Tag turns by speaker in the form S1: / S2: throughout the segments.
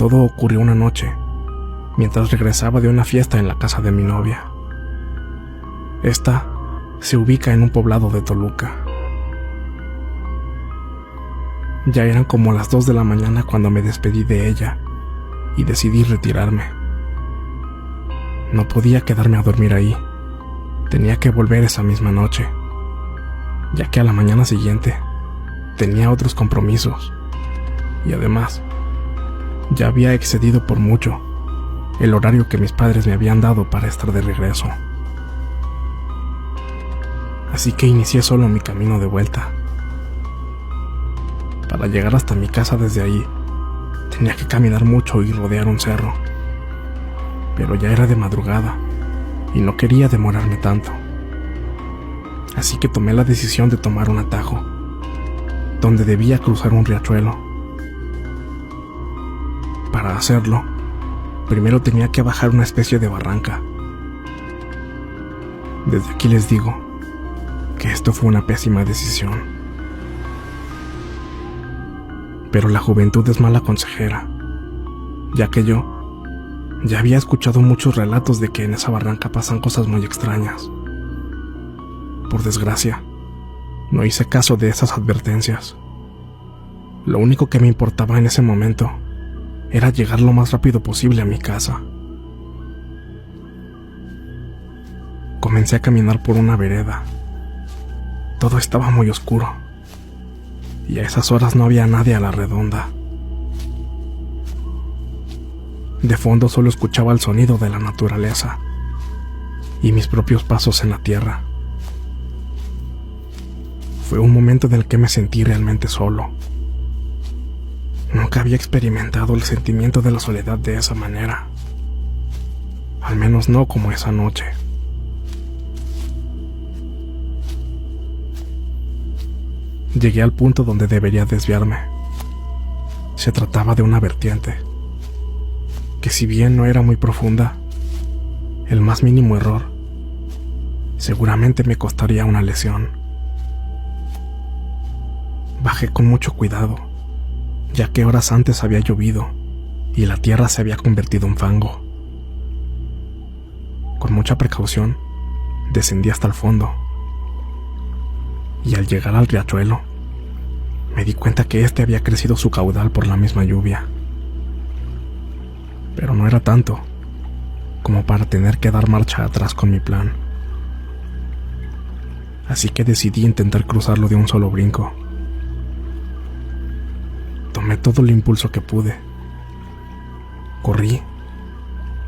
S1: Todo ocurrió una noche, mientras regresaba de una fiesta en la casa de mi novia. Esta se ubica en un poblado de Toluca. Ya eran como las 2 de la mañana cuando me despedí de ella y decidí retirarme. No podía quedarme a dormir ahí. Tenía que volver esa misma noche, ya que a la mañana siguiente tenía otros compromisos y además ya había excedido por mucho el horario que mis padres me habían dado para estar de regreso. Así que inicié solo mi camino de vuelta. Para llegar hasta mi casa desde ahí, tenía que caminar mucho y rodear un cerro. Pero ya era de madrugada y no quería demorarme tanto. Así que tomé la decisión de tomar un atajo, donde debía cruzar un riachuelo. Para hacerlo, primero tenía que bajar una especie de barranca. Desde aquí les digo que esto fue una pésima decisión. Pero la juventud es mala consejera, ya que yo ya había escuchado muchos relatos de que en esa barranca pasan cosas muy extrañas. Por desgracia, no hice caso de esas advertencias. Lo único que me importaba en ese momento era llegar lo más rápido posible a mi casa. Comencé a caminar por una vereda. Todo estaba muy oscuro y a esas horas no había nadie a la redonda. De fondo solo escuchaba el sonido de la naturaleza y mis propios pasos en la tierra. Fue un momento en el que me sentí realmente solo. Nunca había experimentado el sentimiento de la soledad de esa manera, al menos no como esa noche. Llegué al punto donde debería desviarme. Se trataba de una vertiente, que si bien no era muy profunda, el más mínimo error seguramente me costaría una lesión. Bajé con mucho cuidado, ya que horas antes había llovido y la tierra se había convertido en fango. Con mucha precaución, descendí hasta el fondo. Y al llegar al riachuelo, me di cuenta que este había crecido su caudal por la misma lluvia. Pero no era tanto como para tener que dar marcha atrás con mi plan. Así que decidí intentar cruzarlo de un solo brinco. Tomé todo el impulso que pude. Corrí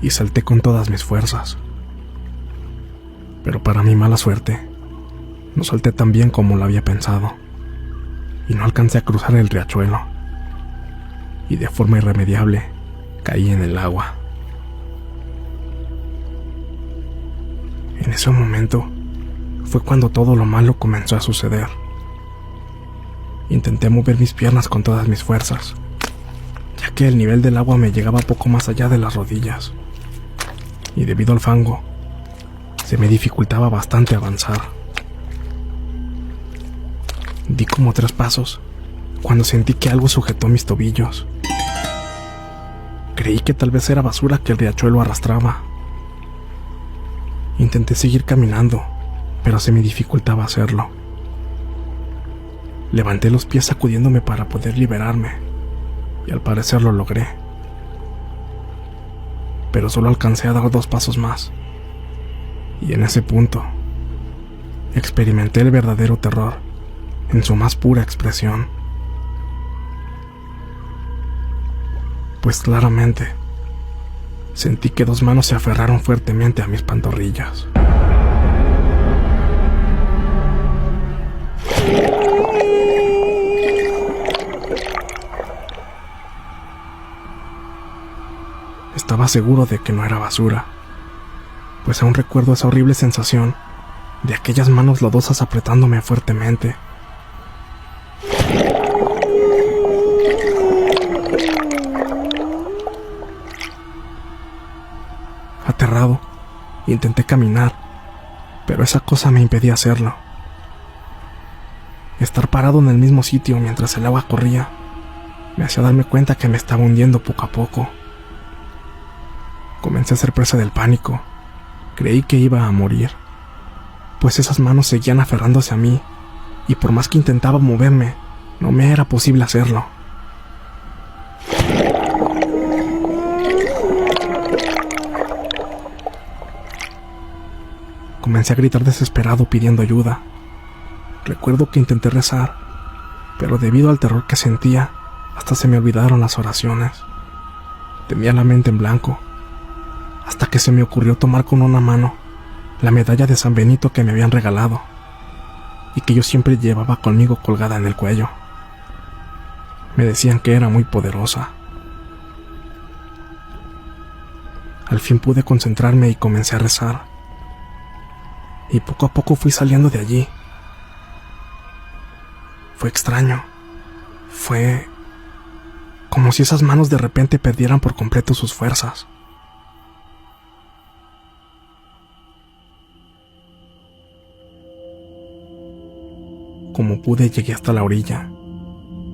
S1: y salté con todas mis fuerzas. Pero para mi mala suerte, no salté tan bien como lo había pensado, y no alcancé a cruzar el riachuelo, y de forma irremediable caí en el agua. En ese momento fue cuando todo lo malo comenzó a suceder. Intenté mover mis piernas con todas mis fuerzas, ya que el nivel del agua me llegaba poco más allá de las rodillas, y debido al fango, se me dificultaba bastante avanzar. Di como 3 pasos cuando sentí que algo sujetó mis tobillos. Creí que tal vez era basura que el riachuelo arrastraba. Intenté seguir caminando, pero se me dificultaba hacerlo. Levanté los pies sacudiéndome para poder liberarme, y al parecer lo logré. Pero solo alcancé a dar 2 pasos más, y en ese punto experimenté el verdadero terror en su más pura expresión. Pues claramente sentí que 2 manos se aferraron fuertemente a mis pantorrillas. Estaba seguro de que no era basura, pues aún recuerdo esa horrible sensación de aquellas manos lodosas apretándome fuertemente. Aterrado, intenté caminar, pero esa cosa me impedía hacerlo. Estar parado en el mismo sitio mientras el agua corría me hacía darme cuenta que me estaba hundiendo poco a poco. Comencé a ser presa del pánico. Creí que iba a morir, pues esas manos seguían aferrándose a mí, y por más que intentaba moverme, no me era posible hacerlo. Comencé a gritar desesperado pidiendo ayuda. Recuerdo que intenté rezar, pero debido al terror que sentía, hasta se me olvidaron las oraciones. Tenía la mente en blanco, hasta que se me ocurrió tomar con una mano la medalla de San Benito que me habían regalado y que yo siempre llevaba conmigo colgada en el cuello. Me decían que era muy poderosa. Al fin pude concentrarme y comencé a rezar, y poco a poco fui saliendo de allí. Fue extraño. Fue como si esas manos de repente perdieran por completo sus fuerzas. Como pude, llegué hasta la orilla.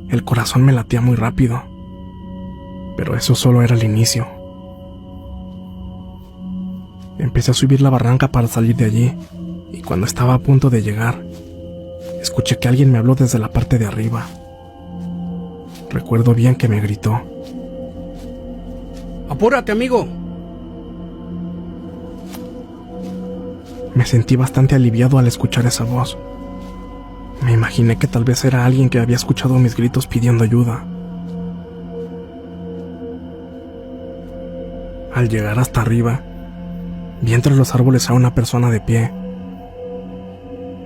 S1: El corazón me latía muy rápido, pero eso solo era el inicio. Empecé a subir la barranca para salir de allí, y cuando estaba a punto de llegar, escuché que alguien me habló desde la parte de arriba. Recuerdo bien que me gritó:
S2: ¡Apúrate, amigo!
S1: Me sentí bastante aliviado al escuchar esa voz. Me imaginé que tal vez era alguien que había escuchado mis gritos pidiendo ayuda. Al llegar hasta arriba, vi entre los árboles a una persona de pie.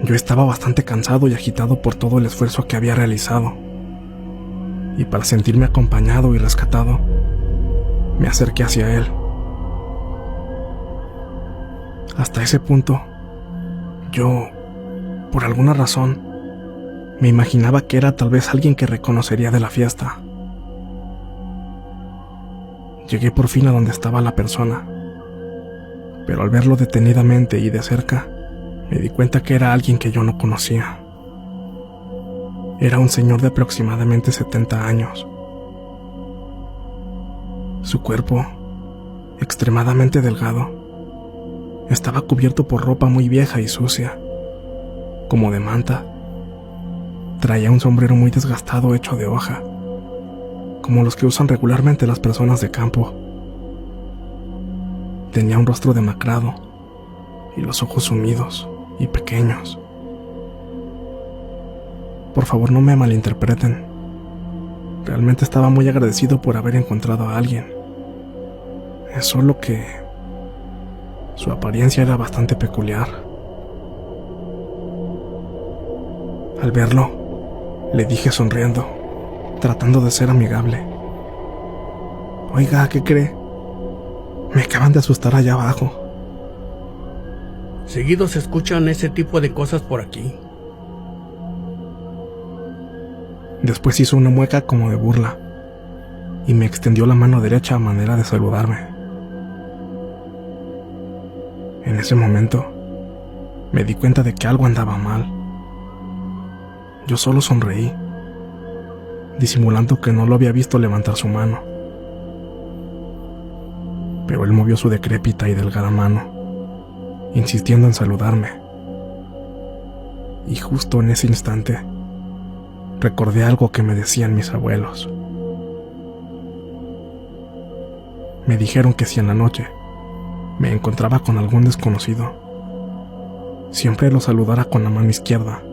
S1: Yo estaba bastante cansado y agitado por todo el esfuerzo que había realizado, y para sentirme acompañado y rescatado, me acerqué hacia él. Hasta ese punto, yo, por alguna razón, me imaginaba que era tal vez alguien que reconocería de la fiesta. Llegué por fin a donde estaba la persona, pero al verlo detenidamente y de cerca, me di cuenta que era alguien que yo no conocía. Era un señor de aproximadamente 70 años. Su cuerpo, extremadamente delgado, estaba cubierto por ropa muy vieja y sucia, como de manta. Traía un sombrero muy desgastado hecho de hoja, como los que usan regularmente las personas de campo. Tenía un rostro demacrado y los ojos sumidos y pequeños. Por favor, no me malinterpreten. Realmente estaba muy agradecido por haber encontrado a alguien. Es solo que su apariencia era bastante peculiar. Al verlo, le dije sonriendo, tratando de ser amigable: Oiga, ¿qué cree? Me acaban de asustar allá abajo.
S2: Seguido se escuchan ese tipo de cosas por aquí.
S1: Después hizo una mueca como de burla y me extendió la mano derecha a manera de saludarme. En ese momento, me di cuenta de que algo andaba mal. Yo solo sonreí, disimulando que no lo había visto levantar su mano. Pero él movió su decrépita y delgada mano, insistiendo en saludarme. Y justo en ese instante, recordé algo que me decían mis abuelos. Me dijeron que si en la noche me encontraba con algún desconocido, siempre lo saludara con la mano izquierda,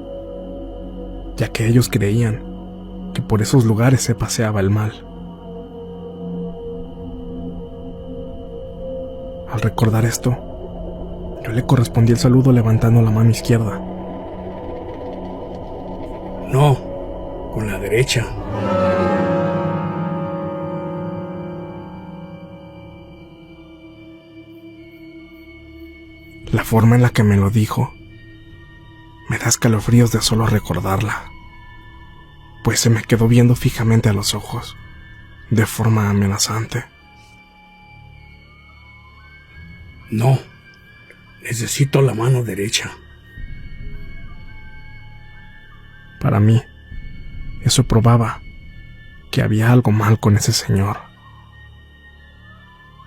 S1: ya que ellos creían que por esos lugares se paseaba el mal. Al recordar esto, yo le correspondí el saludo levantando la mano izquierda.
S2: No, con la derecha.
S1: La forma en la que me lo dijo me da escalofríos de solo recordarla, pues se me quedó viendo fijamente a los ojos, de forma amenazante.
S2: No, necesito la mano derecha.
S1: Para mí, eso probaba que había algo mal con ese señor.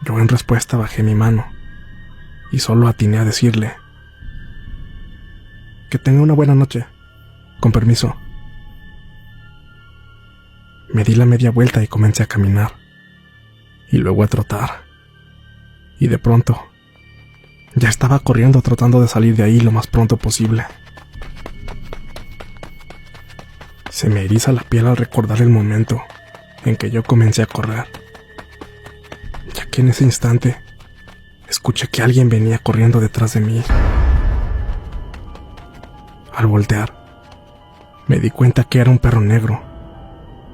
S1: Yo en respuesta bajé mi mano y solo atiné a decirle: que tenga una buena noche, con permiso. Me di la media vuelta y comencé a caminar, y luego a trotar, y de pronto ya estaba corriendo tratando de salir de ahí lo más pronto posible. Se me eriza la piel al recordar el momento en que yo comencé a correr, ya que en ese instante escuché que alguien venía corriendo detrás de mí. Al voltear, me di cuenta que era un perro negro,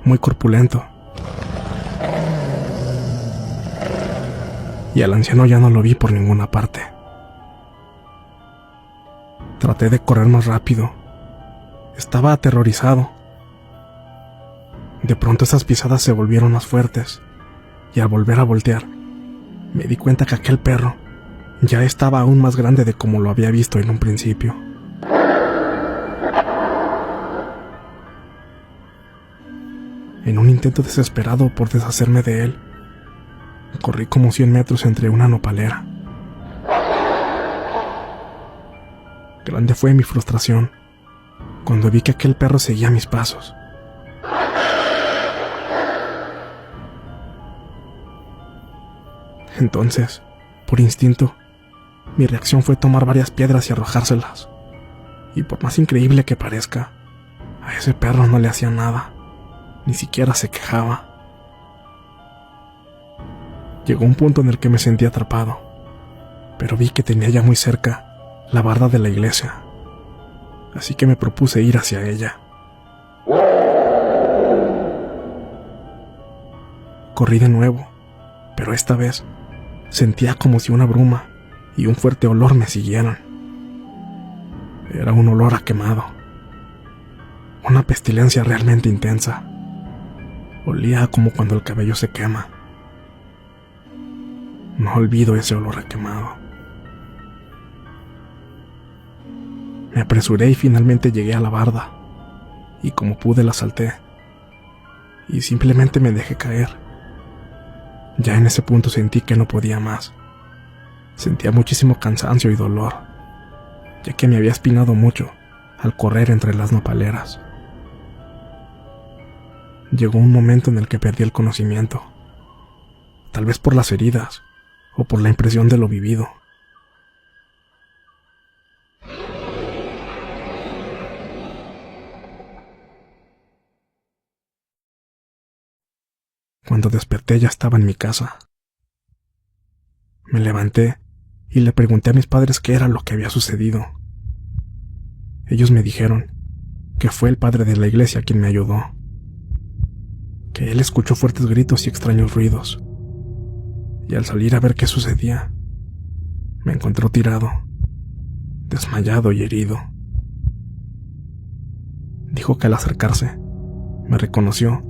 S1: muy corpulento. Y al anciano ya no lo vi por ninguna parte. Traté de correr más rápido. Estaba aterrorizado. De pronto esas pisadas se volvieron más fuertes, y al volver a voltear, me di cuenta que aquel perro ya estaba aún más grande de como lo había visto en un principio. En un intento desesperado por deshacerme de él, corrí como 100 metros entre una nopalera. Grande fue mi frustración cuando vi que aquel perro seguía mis pasos. Entonces, por instinto, mi reacción fue tomar varias piedras y arrojárselas. Y por más increíble que parezca, a ese perro no le hacía nada. Ni siquiera se quejaba. Llegó un punto en el que me sentí atrapado, pero vi que tenía ya muy cerca la barda de la iglesia, así que me propuse ir hacia ella. Corrí de nuevo, pero esta vez sentía como si una bruma y un fuerte olor me siguieran. Era un olor a quemado, una pestilencia realmente intensa. Olía como cuando el cabello se quema. No olvido ese olor a quemado. Me apresuré y finalmente llegué a la barda, y como pude la salté, y simplemente me dejé caer. Ya en ese punto sentí que no podía más. Sentía muchísimo cansancio y dolor, ya que me había espinado mucho al correr entre las nopaleras. Llegó un momento en el que perdí el conocimiento, tal vez por las heridas o por la impresión de lo vivido. Cuando desperté ya estaba en mi casa. Me levanté y le pregunté a mis padres qué era lo que había sucedido. Ellos me dijeron que fue el padre de la iglesia quien me ayudó, que él escuchó fuertes gritos y extraños ruidos, y al salir a ver qué sucedía, me encontró tirado, desmayado y herido. Dijo que al acercarse, me reconoció,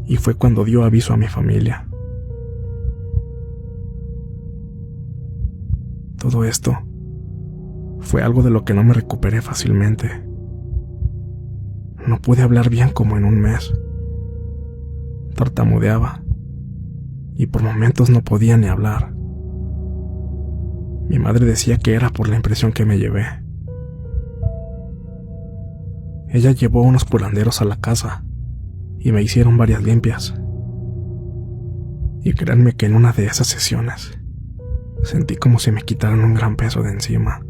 S1: y fue cuando dio aviso a mi familia. Todo esto fue algo de lo que no me recuperé fácilmente. No pude hablar bien como en un mes. Tartamudeaba y por momentos no podía ni hablar. Mi madre decía que era por la impresión que me llevé. Ella llevó unos curanderos a la casa y me hicieron varias limpias. Y créanme que en una de esas sesiones sentí como si me quitaran un gran peso de encima.